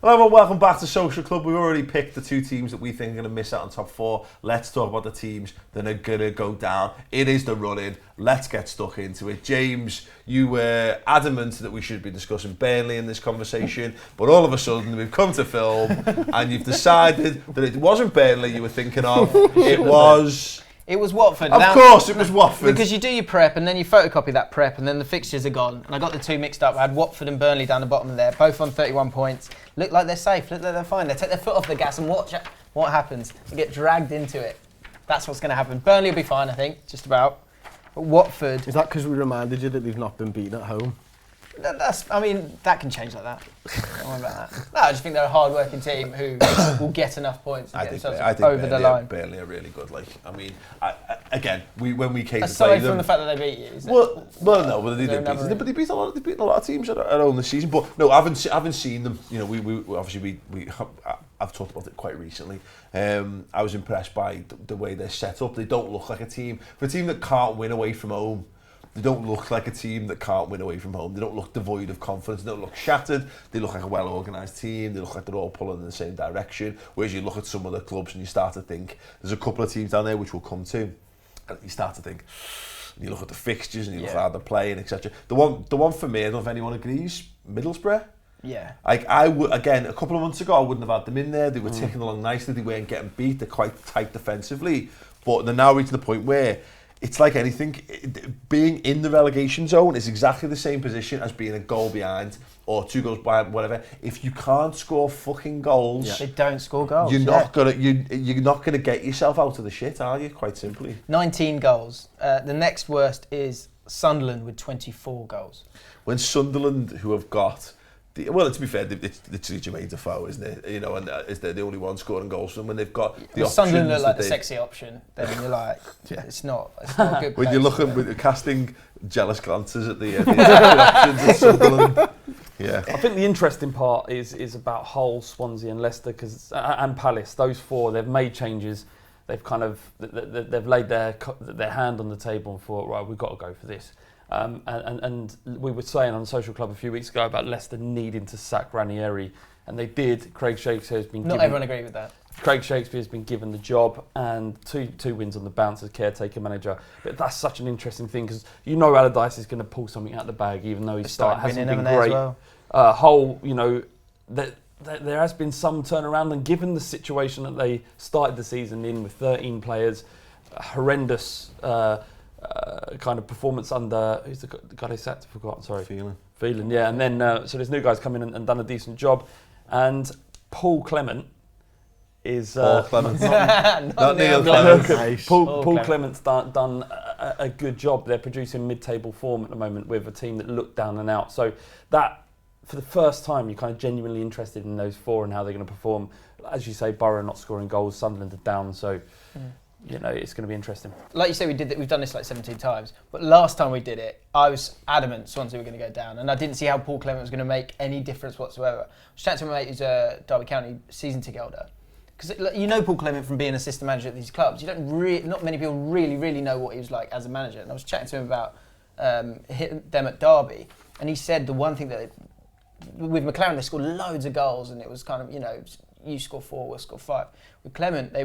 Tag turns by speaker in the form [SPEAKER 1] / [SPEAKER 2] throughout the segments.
[SPEAKER 1] Hello everyone, welcome back to Social Club. We've already picked the two teams that we think are going to miss out on top four. Let's talk about the teams that are going to go down. It is the run-in. Let's get stuck into it. James, you were adamant that we should be discussing Burnley in this conversation, but all of a sudden we've come to film and you've decided that it wasn't Burnley you were thinking of. It was
[SPEAKER 2] Watford.
[SPEAKER 1] Of course, it was Watford.
[SPEAKER 2] Because you do your prep and then you photocopy that prep and then the fixtures are gone. And I got the two mixed up. I had Watford and Burnley down the bottom of there, both on 31 points. Look like they're safe, look like they're fine. They take their foot off the gas and watch what happens. They get dragged into it. That's what's going to happen. Burnley will be fine, I think, just about. But Watford...
[SPEAKER 3] Is that because we reminded you that they've not been beaten at home?
[SPEAKER 2] That can change like that. Don't worry about that. No, I just think they're a hard-working team who will get enough points to get themselves over the line.
[SPEAKER 1] Burnley are really good. When we came
[SPEAKER 2] aside
[SPEAKER 1] to play them...
[SPEAKER 2] Aside from the fact that they beat you, is
[SPEAKER 1] they beat a lot of teams at home this season. But no, I haven't seen them. You know, I've talked about it quite recently. I was impressed by the way they're set up. They don't look like a team. For a team that can't win away from home, they don't look like a team that can't win away from home. They don't look devoid of confidence. They don't look shattered. They look like a well-organised team. They look like they're all pulling in the same direction. Whereas you look at some other clubs and you start to think, there's a couple of teams down there which we'll come to, and you start to think, and you look at the fixtures and you look at how they're playing, etc. The one for me, I don't know if anyone agrees, Middlesbrough.
[SPEAKER 2] Yeah.
[SPEAKER 1] I would, again, a couple of months ago, I wouldn't have had them in there. They were ticking along nicely. They weren't getting beat. They're quite tight defensively. But they're now reaching the point where it's like anything, being in the relegation zone is exactly the same position as being a goal behind or 2 goals behind, whatever. If you can't score fucking goals,
[SPEAKER 2] they don't score goals.
[SPEAKER 1] You're not gonna get yourself out of the shit, are you? Quite simply. 19
[SPEAKER 2] goals. The next worst is Sunderland with 24 goals.
[SPEAKER 1] When Sunderland, who have got, well, to be fair, it's literally Jermaine Defoe, isn't it? You know, and is they're the only one scoring goals for them when they've got the options.
[SPEAKER 2] Sunderland look like the sexy option. Then you're like, it's not a good.
[SPEAKER 1] When you're looking, with casting jealous glances at the options at Sunderland. Yeah.
[SPEAKER 4] I think the interesting part is about Hull, Swansea, and Leicester, and Palace. Those four, they've made changes. They've kind of they've laid their hand on the table and thought, right, we've got to go for this. And we were saying on Social Club a few weeks ago about Leicester needing to sack Ranieri, and they did. Craig Shakespeare has been
[SPEAKER 2] not everyone agreed with that.
[SPEAKER 4] Craig Shakespeare has been given the job, and two wins on the bounce as caretaker manager. But that's such an interesting thing because you know Allardyce is going to pull something out of the bag, even though his start hasn't been great. Well. Hull, you know, there has been some turnaround, and given the situation that they started the season in with 13 players, horrendous. Kind of performance under who's the guy they sacked? I forgot. Sorry, Phelan. Yeah, and then so there's new guys come in and done a decent job, and Paul Clement is
[SPEAKER 1] Paul Clement,
[SPEAKER 2] not Neil
[SPEAKER 4] Clement. Paul Clement's done a good job. They're producing mid-table form at the moment with a team that look down and out. So that for the first time, you're kind of genuinely interested in those four and how they're going to perform. As you say, Borough not scoring goals, Sunderland are down, so. You know, it's going to be interesting.
[SPEAKER 2] Like you say, we've done this like 17 times, but last time we did it, I was adamant Swansea were going to go down, and I didn't see how Paul Clement was going to make any difference whatsoever. I was chatting to my mate who's a Derby County season ticket holder, because you know Paul Clement from being assistant manager at these clubs. You don't not many people really know what he was like as a manager, and I was chatting to him about hitting them at Derby, and he said the one thing that with McLaren they scored loads of goals, and it was kind of, you know, you score 4, we'll score 5. With Clement, they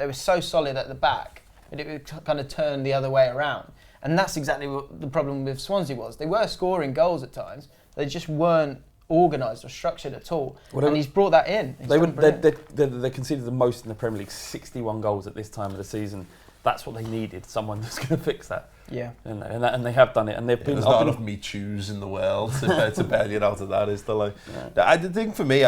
[SPEAKER 2] were so solid at the back that it would kind of turn the other way around. And that's exactly what the problem with Swansea was. They were scoring goals at times. They just weren't organised or structured at all. And he's brought that in.
[SPEAKER 4] They conceded the most in the Premier League, 61 goals at this time of the season. That's what they needed, someone that's going to fix that.
[SPEAKER 2] Yeah.
[SPEAKER 4] And they have done it. And they've been.
[SPEAKER 1] There's not enough Me Choos in the world to bail you out of that, is there? Like, the thing for me,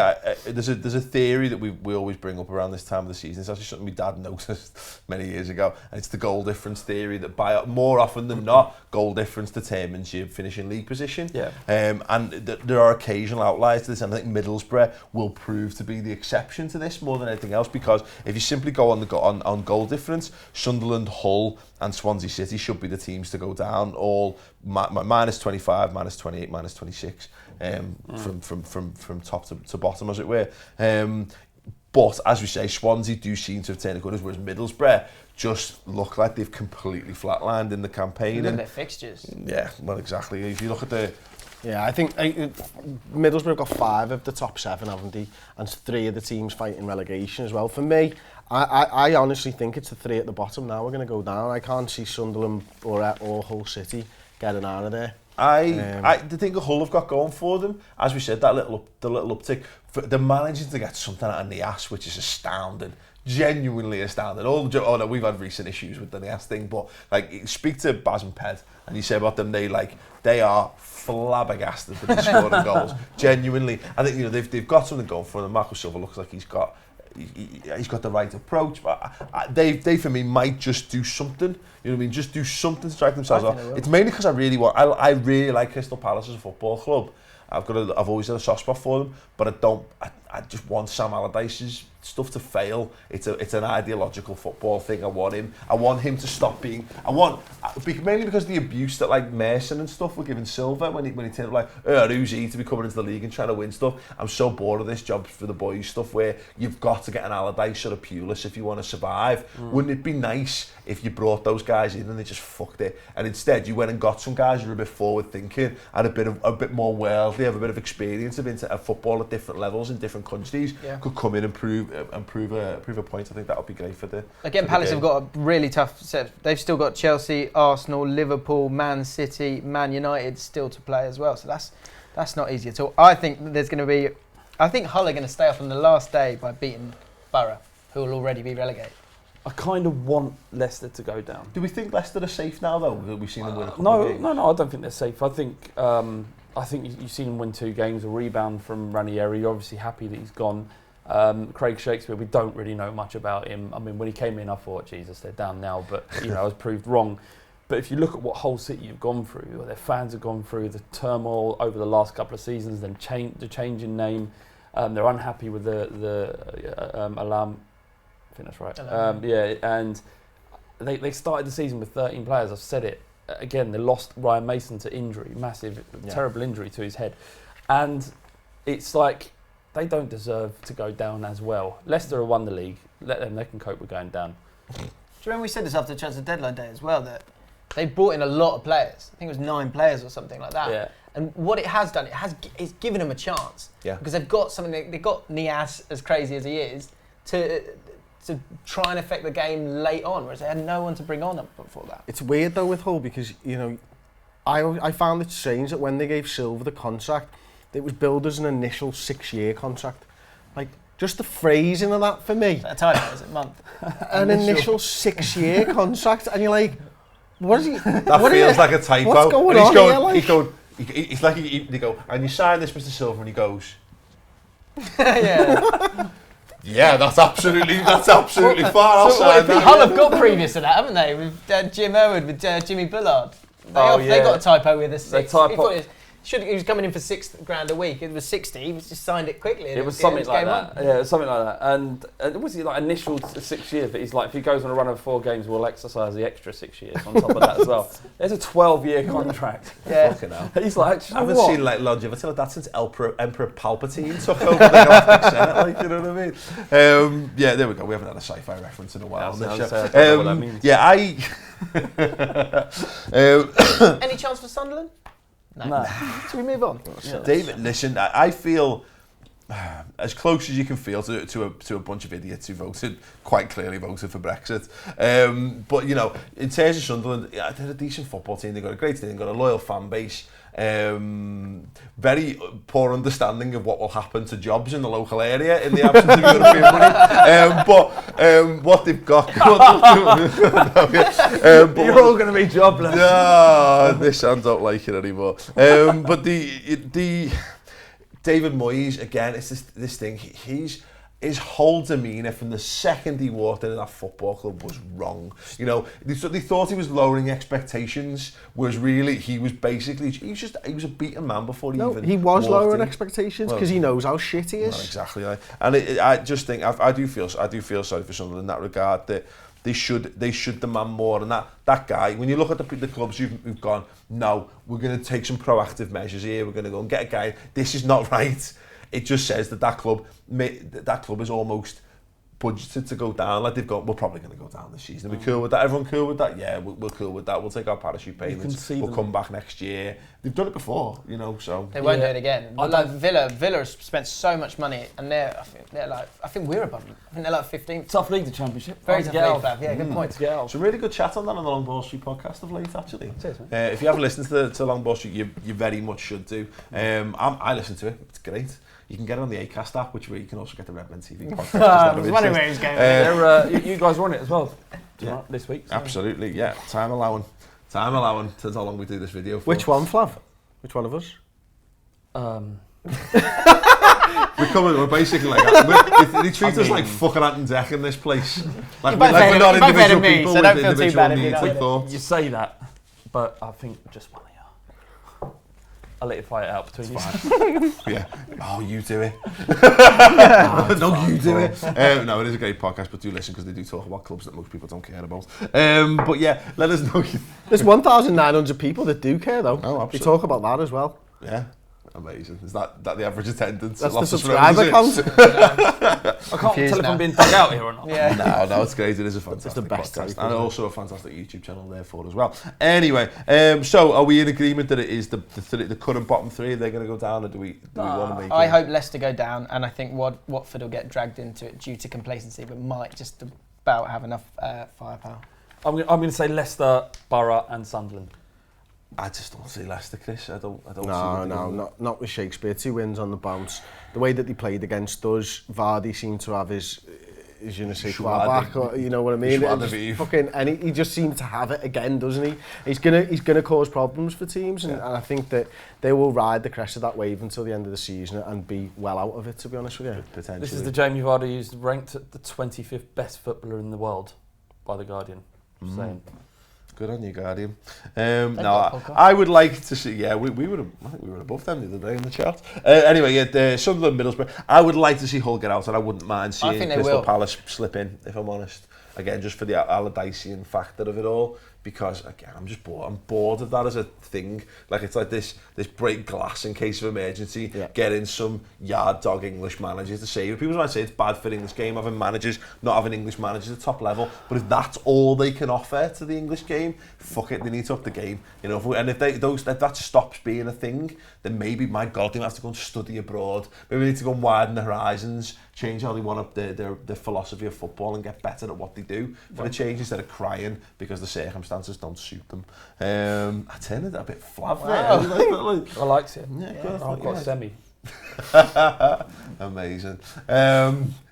[SPEAKER 1] there's a theory that we always bring up around this time of the season. It's actually something my dad noticed many years ago, and it's the goal difference theory. That by more often than not, goal difference determines your finishing league position.
[SPEAKER 4] Yeah.
[SPEAKER 1] And there are occasional outliers to this, and I think Middlesbrough will prove to be the exception to this more than anything else, because if you simply go on goal difference, Sunderland, Hull, and Swansea City should be the teams to go down, all minus 25, minus 28, minus 26, from top to bottom, as it were. But as we say, Swansea do seem to have turned the corners, whereas Middlesbrough just look like they've completely flatlined in the campaign.
[SPEAKER 2] Look at their fixtures.
[SPEAKER 1] Yeah, well, exactly. If you look at
[SPEAKER 3] Yeah, I think Middlesbrough got 5 of the top 7, haven't they? And 3 of the teams fighting relegation as well. For me, I honestly think it's the 3 at the bottom now we're going to go down. I can't see Sunderland or Hull City getting out of there.
[SPEAKER 1] The thing Hull have got going for them, as we said, the little uptick, they're managing to get something out of the ass, which is astounding. Genuinely astounding. No, we've had recent issues with the Nias thing, but like, speak to Baz and Ped, and you say about them, they are flabbergasted that they're scoring goals. Genuinely, I think they've got something going for them. Marco Silva looks like he's got the right approach, but they for me might just do something. You know what I mean? Just do something to strike themselves off. It's mainly because I really like Crystal Palace as a football club. I've always had a soft spot for them, but I just want Sam Allardyce's stuff to fail. It's an ideological football thing. I want him to stop being. Mainly because of the abuse that like Merson and stuff were giving Silva when he turned like, who's he to be coming into the league and trying to win stuff. I'm so bored of this job for the boys stuff where you've got to get an Allardyce or a Pulis if you want to survive. Wouldn't it be nice if you brought those guys in and they just fucked it, and instead you went and got some guys who are a bit forward thinking and a bit more worldly, have a bit of experience of football at different levels in different countries, could come in and prove a point. I think that would be great for the.
[SPEAKER 2] Again, Palace have got a really tough set. They've still got Chelsea, Arsenal, Liverpool, Man City, Man United still to play as well. So that's not easy at all. I think Hull are going to stay up on the last day by beating Borough, who will already be relegated.
[SPEAKER 4] I kind of want Leicester to go down.
[SPEAKER 1] Do we think Leicester are safe now, though? We've seen them win a couple of games.
[SPEAKER 4] No, I don't think they're safe. I think you've seen them win 2 games, a rebound from Ranieri. You're obviously happy that he's gone. Craig Shakespeare, we don't really know much about him. I mean, when he came in, I thought, Jesus, they're down now, but I was proved wrong. But if you look at what Hull City have gone through, what their fans have gone through, the turmoil over the last couple of seasons, then the change in name, they're unhappy with the Alam. I think that's right. And they started the season with 13 players. I've said it again. They lost Ryan Mason to injury, terrible injury to his head, and it's like they don't deserve to go down as well. Leicester have won the league. Let them; they can cope with going down.
[SPEAKER 2] Do you remember we said this after the transfer deadline day as well, that they brought in a lot of players? I think it was 9 players or something like that. Yeah. And what it has done, it's given them a chance. Yeah. Because they've got something. They've got Nias, as crazy as he is, to try and affect the game late on, whereas they had no one to bring on before that.
[SPEAKER 3] It's weird though with Hull because I found it strange that when they gave Silva the contract, it was billed as an initial 6-year contract. Like, just the phrasing of that for me.
[SPEAKER 2] Is that a typo? Is it month?
[SPEAKER 3] An initial 6-year contract, and you're like, what is he?
[SPEAKER 1] That feels like a typo.
[SPEAKER 3] What's going on here? Like?
[SPEAKER 1] It's like they go, and you sign this, Mr. Silva, and he goes,
[SPEAKER 2] yeah.
[SPEAKER 1] Yeah, that's absolutely fine. I'll sign that.
[SPEAKER 2] Hull have got previous to that, haven't they? With Jim Irwood, with Jimmy Bullard. They got a typo with a 6. He was coming in for $6,000 a week. It was 60. He just signed it quickly.
[SPEAKER 4] It was something like that. Yeah, it was something like that. And was he like initial 6 years? But he's like, if he goes on a run of 4 games, we'll exercise the extra 6 years on top of that as well. There's a 12-year contract.
[SPEAKER 2] Yeah.
[SPEAKER 1] Fucking hell.
[SPEAKER 4] He's like,
[SPEAKER 1] I haven't seen like longevity like that since Emperor Palpatine took over the Galactic Senate. Like, you know what I mean? Yeah, there we go. We haven't had a sci-fi reference in a while.
[SPEAKER 4] I don't know what that means.
[SPEAKER 1] Yeah,
[SPEAKER 2] Any chance for Sunderland? No. Should we move on?
[SPEAKER 1] Yeah. David, listen, I feel as close as you can feel to a bunch of idiots who quite clearly voted for Brexit. But, in terms of Sunderland, they're a decent football team. They've got a great team. They've got a loyal fan base. Very poor understanding of what will happen to jobs in the local area in the absence of European money. But what they've got...
[SPEAKER 4] You're all going to be jobless.
[SPEAKER 1] This I don't like it anymore. But the David Moyes, again, it's this thing. His whole demeanour from the second he walked into that football club was wrong. They thought he was lowering expectations, whereas really he was a beaten man before he was
[SPEAKER 3] lowering expectations because he knows how shit he is.
[SPEAKER 1] Well, exactly, and I just think I do feel sorry for Sunderland in that regard, that they should demand more. And that guy, when you look at the clubs who've gone, no, we're going to take some proactive measures here. We're going to go and get a guy. This is not right. It just says that club is almost budgeted to go down. Like they've got, we're probably going to go down this season. Are we cool with that? Everyone cool with that? Yeah, we're cool with that. We'll take our parachute payments. We'll come back next year. They've done it before, you know. So
[SPEAKER 2] they won't do it again. But like Villa has spent so much money, and I think we're above them. I think they're like 15th.
[SPEAKER 4] Tough league, the Championship.
[SPEAKER 2] Very tough league, Fab. Yeah, good point.
[SPEAKER 1] Some really good chat on that on the Long Ball Street podcast of late, actually.
[SPEAKER 2] Cheers,
[SPEAKER 1] if you haven't listened to Long Ball Street, you very much should do. I listen to it. It's great. You can get it on the Acast app, which way you can also get the Redmen TV podcast.
[SPEAKER 4] You guys are on it as well this week.
[SPEAKER 1] So. Absolutely, yeah. Time allowing. That's how long we do this video for.
[SPEAKER 3] Which one, Flav? Which one of us?
[SPEAKER 1] We're basically like they treat us like fucking Ant and Deck in this place. Like we're not individual people with individual needs and thoughts.
[SPEAKER 4] You say that, but I think just one of you. I'll let you fight it out between you.
[SPEAKER 1] Yeah. Oh, you do it. No, you do it. No, it is a great podcast, but do listen because they do talk about clubs that most people don't care about. But yeah, let us know.
[SPEAKER 3] There's 1,900 people that do care though.
[SPEAKER 1] Oh, absolutely.
[SPEAKER 3] They talk about that as well.
[SPEAKER 1] Yeah. Amazing. Is that the average attendance?
[SPEAKER 3] That's the subscriber count.
[SPEAKER 4] I can't tell if I'm being dug out here or not.
[SPEAKER 1] Yeah. No, it's great. It is a fantastic podcast. And also a fantastic YouTube channel therefore as well. Anyway, so are we in agreement that it is the current bottom three? They're going to go down, or do we want to make
[SPEAKER 2] I hope Leicester go down, and I think Watford will get dragged into it due to complacency, but might just about have enough firepower.
[SPEAKER 4] I'm going to say Leicester, Borough and Sunderland.
[SPEAKER 1] I just don't see Leicester, Chris. I don't
[SPEAKER 3] No, not with Shakespeare. 2 wins on the bounce. The way that they played against us, Vardy seemed to have his je ne sais quoi back, or, you know what I mean? And he just seemed to have it again, doesn't he? He's gonna cause problems for teams, and I think that they will ride the crest of that wave until the end of the season and be well out of it, to be honest with you.
[SPEAKER 1] Potentially.
[SPEAKER 4] This is the Jamie Vardy who's ranked at the 25th best footballer in the world by The Guardian. Saying.
[SPEAKER 1] Good on you, Guardian. No, I would like to see. Yeah, we were. I think we were above them the other day in the chart. Anyway, yeah, Sunderland, Middlesbrough. I would like to see Hull get out, and I wouldn't mind seeing Crystal Palace slip in, if I'm honest. Again, just for the Allardycean factor of it all. Because again, I'm just bored. I'm bored of that as a thing. Like it's like this break glass in case of emergency. Yeah. Get in some yard dog English managers to save it. People might say it's bad for English game having managers, not having English managers at top level. But if that's all they can offer to the English game, fuck it, they need to up the game. You know, if that stops being a thing, then maybe my God, they have to go and study abroad. Maybe they need to go and widen the horizons, change how they want up their philosophy of football and get better at what they do for a change instead of crying because the circumstances don't suit them. I turned it a bit flav there.
[SPEAKER 4] I liked it.
[SPEAKER 1] Yeah,
[SPEAKER 4] I've got semi.
[SPEAKER 1] Amazing.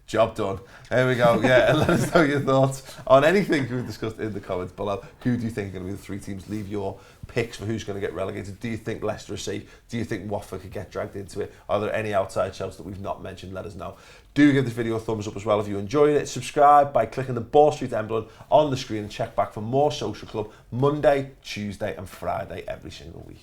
[SPEAKER 1] Job done. There we go. Yeah, and let us know your thoughts on anything we've discussed in the comments below. Who do you think are going to be the 3 teams? Leave your picks for who's going to get relegated. Do you think Leicester is safe? Do you think Watford could get dragged into it? Are there any outside shouts that we've not mentioned? Let us know. Do give this video a thumbs up as well if you enjoyed it. Subscribe by clicking the Ball Street emblem on the screen and check back for more Social Club Monday, Tuesday and Friday every single week.